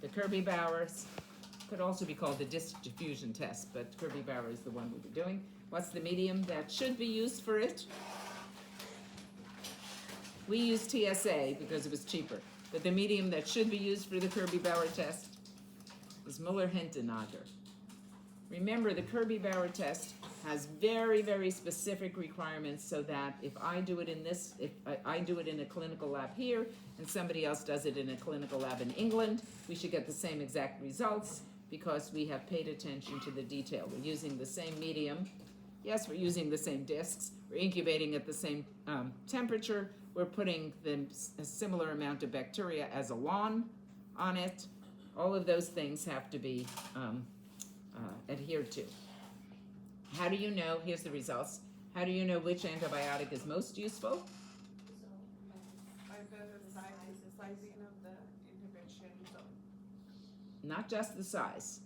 The Kirby-Bowers could also be called the disk diffusion test, but Kirby-Bauer is the one we'll be doing. What's the medium that should be used for it? We use TSA because it was cheaper, but the medium that should be used for the Kirby-Bauer test is Muller-Hintenager. Remember, the Kirby-Bauer test has very, very specific requirements so that if I do it in this, if I do it in a clinical lab here and somebody else does it in a clinical lab in England, we should get the same exact results because we have paid attention to the detail. We're using the same medium. Yes, we're using the same discs. We're incubating at the same temperature. We're putting a similar amount of bacteria as a lawn on it. All of those things have to be adhered to. How do you know? Here's the results. How do you know which antibiotic is most useful? By the sizing of the intervention zone. Not just the size.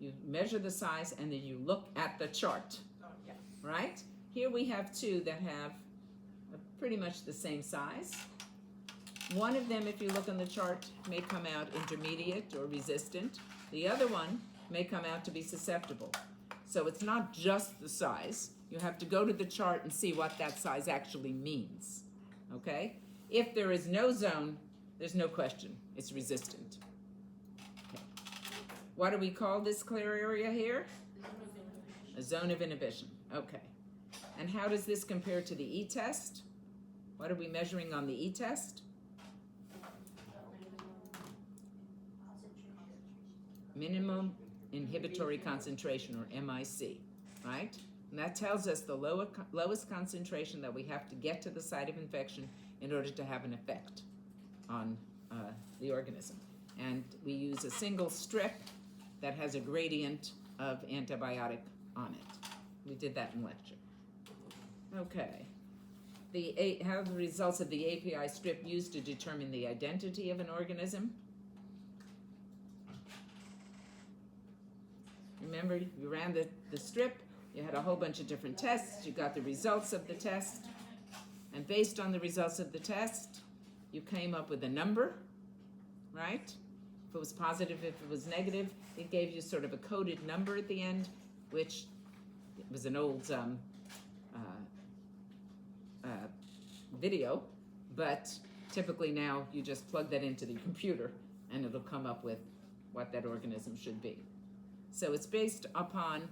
You measure the size and then you look at the chart, Oh, yeah. right? Here we have two that have pretty much the same size. One of them, if you look on the chart, may come out intermediate or resistant. The other one may come out to be susceptible. So it's not just the size. You have to go to the chart and see what that size actually means, okay? If there is no zone, there's no question, it's resistant. Okay. What do we call this clear area here? A zone of inhibition, okay. And how does this compare to the E-test? What are we measuring on the E-test? Minimum inhibitory concentration, or MIC, right? And that tells us the lowest concentration that we have to get to the site of infection in order to have an effect on the organism. And we use a single strip that has a gradient of antibiotic on it. We did that in lecture. Okay. How are the results of the API strip used to determine the identity of an organism? Remember, you ran the strip, you had a whole bunch of different tests, you got the results of the test, and based on the results of the test, you came up with a number, right? If it was positive, if it was negative, it gave you sort of a coded number at the end, which was an old video, but typically now you just plug that into the computer and it'll come up with what that organism should be. So it's based upon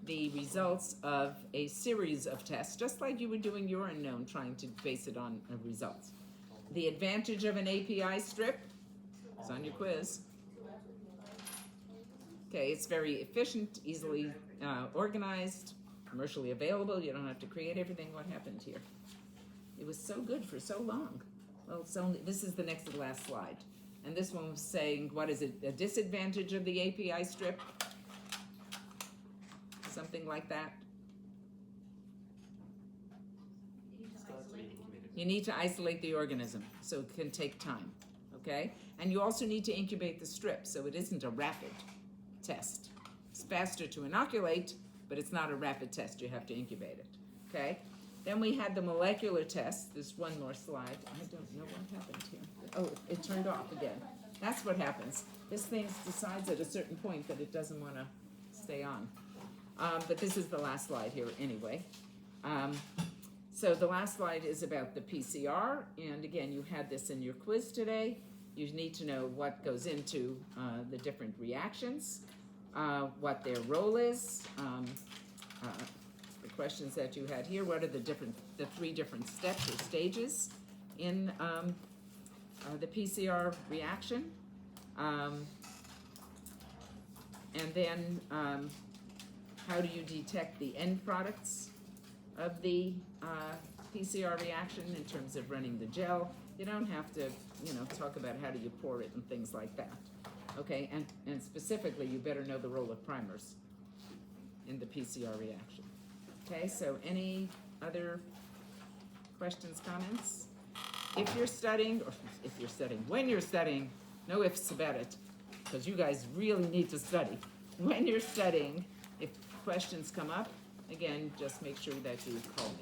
the results of a series of tests, just like you were doing your unknown, trying to base it on results. The advantage of an API strip is on your quiz. Okay, it's very efficient, easily organized, commercially available. You don't have to create everything. What happened here? It was so good for so long. Well, it's only, this is the next to the last slide. And this one was saying, what is it, a disadvantage of the API strip? Something like that. You need to isolate the organism, so it can take time, okay? And you also need to incubate the strip, so it isn't a rapid test. It's faster to inoculate, but it's not a rapid test. You have to incubate it, okay? Then we had the molecular test. There's one more slide. I don't know what happened here. Oh, it turned off again. That's what happens. This thing decides at a certain point that it doesn't want to stay on. But this is the last slide here anyway. So the last slide is about the PCR, and again, you had this in your quiz today. You need to know what goes into the different reactions, what their role is, the questions that you had here, what are the three different steps or stages in the PCR reaction, and then how do you detect the end products of the PCR reaction in terms of running the gel? You don't have to, talk about how do you pour it and things like that. Okay, and specifically, you better know the role of primers in the PCR reaction. Okay, so any other questions, comments? If you're studying, when you're studying, no ifs about it, because you guys really need to study. When you're studying, if questions come up, again, just make sure that you call me.